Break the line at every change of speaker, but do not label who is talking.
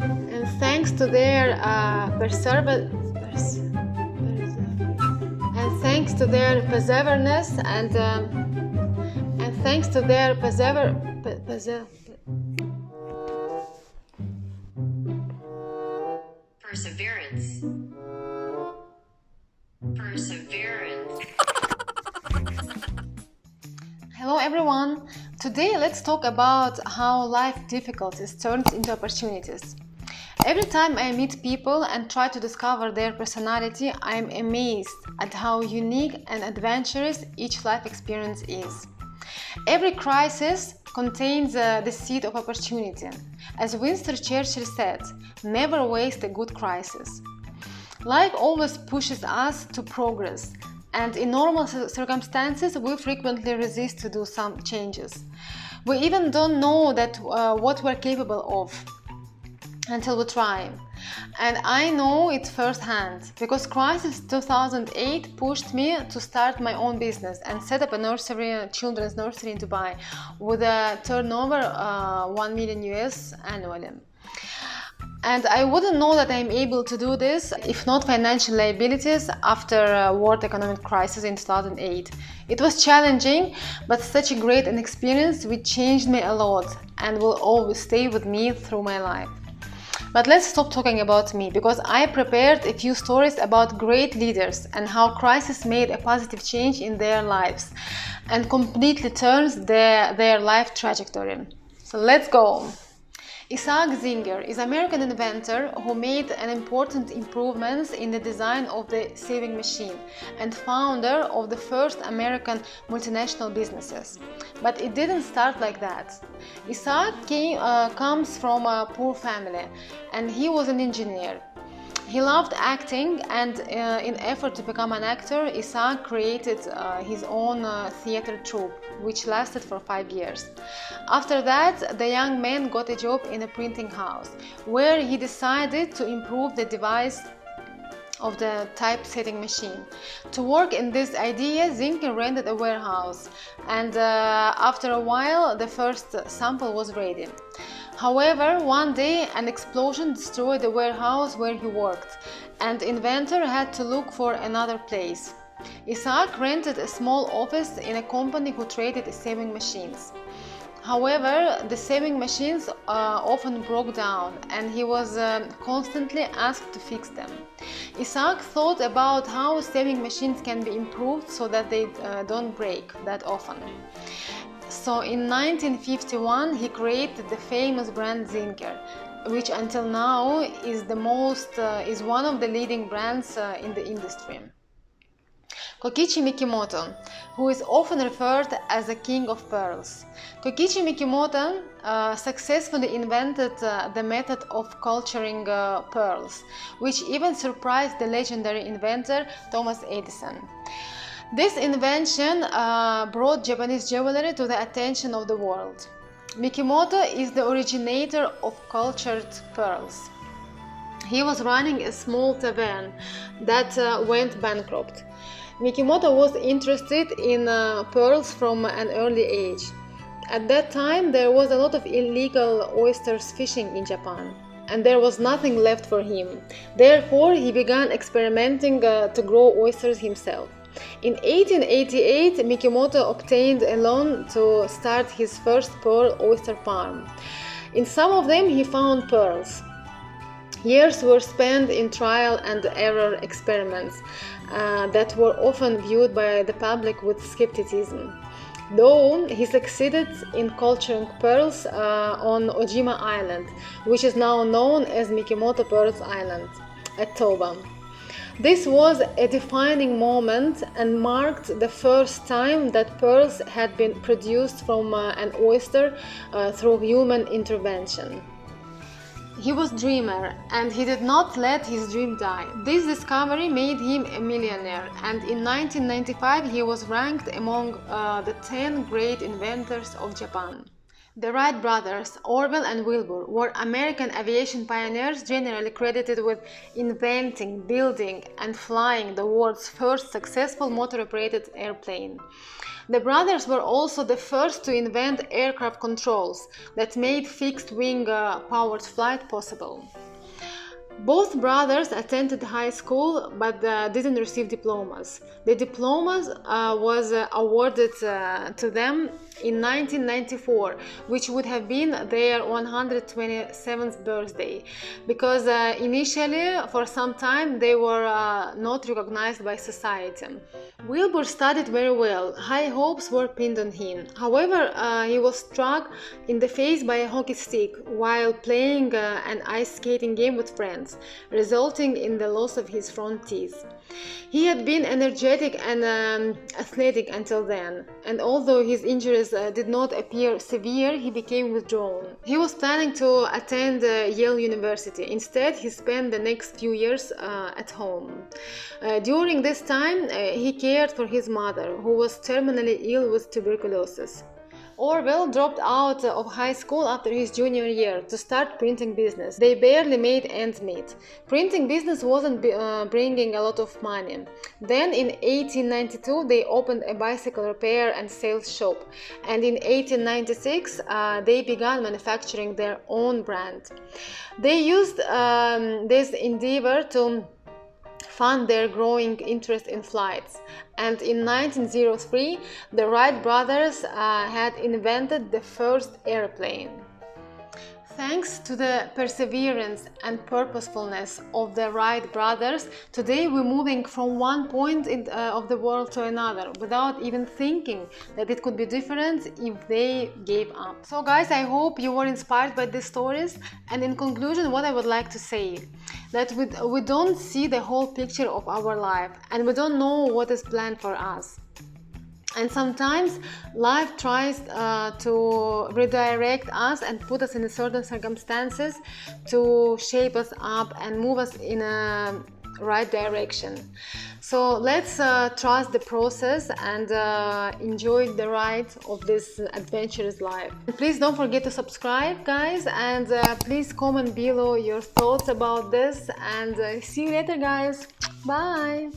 And thanks to their perseverance and thanks to their
perseverance.
Hello everyone! Today let's talk about how life difficulties turns into opportunities. Every time I meet people and try to discover their personality, I am amazed at how unique and adventurous each life experience is. Every crisis contains the seed of opportunity. As Winston Churchil said, never waste a good crisis. Life always pushes us to progress, and in normal circumstances we frequently resist to do some changes. We even don't know that what we're capable of until we try. And I know it firsthand because crisis 2008 pushed me to start my own business and set up a nursery, children's nursery in Dubai with a turnover 1 million US annually. And I wouldn't know that I'm able to do this if not financial liabilities after world economic crisis in 2008. It was challenging, but such a great an experience which changed me a lot and will always stay with me through my life. But let's stop talking about me, because I prepared a few stories about great leaders and how crisis made a positive change in their lives and completely turns their life trajectory. So let's go! Isaak Singer is an American inventor who made an important improvements in the design of the sewing machine and founder of the first American multinational businesses. But it didn't start like that. Isaak comes from a poor family and he was an engineer. He loved acting, and in effort to become an actor, Isaak created his own theater troupe, which lasted for 5 years. After that, the young man got a job in a printing house, where he decided to improve the device of the typesetting machine. To work in this idea, Zinger rented a warehouse, and after a while, the first sample was ready. However, one day an explosion destroyed the warehouse where he worked, and the inventor had to look for another place. Isaak rented a small office in a company who traded sewing machines. However, the sewing machines often broke down, and he was constantly asked to fix them. Isaak thought about how sewing machines can be improved so that they don't break that often. So in 1951 he created the famous brand Zinger, which until now is one of the leading brands in the industry. Kokichi Mikimoto, who is often referred as the king of pearls. Kokichi Mikimoto successfully invented the method of culturing pearls, which even surprised the legendary inventor Thomas Edison. This invention brought Japanese jewelry to the attention of the world. Mikimoto is the originator of cultured pearls. He was running a small tavern that went bankrupt. Mikimoto was interested in pearls from an early age. At that time, there was a lot of illegal oysters fishing in Japan, and there was nothing left for him. Therefore, he began experimenting to grow oysters himself. In 1888, Mikimoto obtained a loan to start his first pearl oyster farm. In some of them, he found pearls. Years were spent in trial and error experiments that were often viewed by the public with skepticism. Though he succeeded in culturing pearls on Ojima Island, which is now known as Mikimoto Pearls Island, at Toba. This was a defining moment and marked the first time that pearls had been produced from an oyster through human intervention. He was a dreamer, and he did not let his dream die. This discovery made him a millionaire, and in 1995 he was ranked among the 10 great inventors of Japan. The Wright brothers, Orville and Wilbur, were American aviation pioneers generally credited with inventing, building, and flying the world's first successful motor-operated airplane. The brothers were also the first to invent aircraft controls that made fixed-wing powered flight possible. Both brothers attended high school but didn't receive diplomas. The diplomas was awarded to them in 1994, which would have been their 127th birthday, because initially, for some time, they were not recognized by society. Wilbur studied very well. High hopes were pinned on him. However, he was struck in the face by a hockey stick while playing an ice skating game with friends, resulting in the loss of his front teeth. He had been energetic and athletic until then, and although his injuries did not appear severe, he became withdrawn. He was planning to attend Yale University. Instead, he spent the next few years at home. During this time, he cared for his mother, who was terminally ill with tuberculosis. Orville dropped out of high school after his junior year to start printing business. They barely made ends meet. Printing business wasn't bringing a lot of money. Then in 1892 they opened a bicycle repair and sales shop, and in 1896 they began manufacturing their own brand. They used this endeavor to fund their growing interest in flights, and in 1903 the Wright brothers had invented the first airplane. Thanks to the perseverance and purposefulness of the Wright brothers, today we're moving from one point of the world to another without even thinking that it could be different if they gave up. So guys, I hope you were inspired by these stories, and in conclusion, what I would like to say, that we don't see the whole picture of our life, and we don't know what is planned for us. And sometimes life tries to redirect us and put us in certain circumstances to shape us up and move us in a right direction. So let's trust the process and enjoy the ride of this adventurous life. And please don't forget to subscribe, guys, and please comment below your thoughts about this, and see you later, guys. Bye.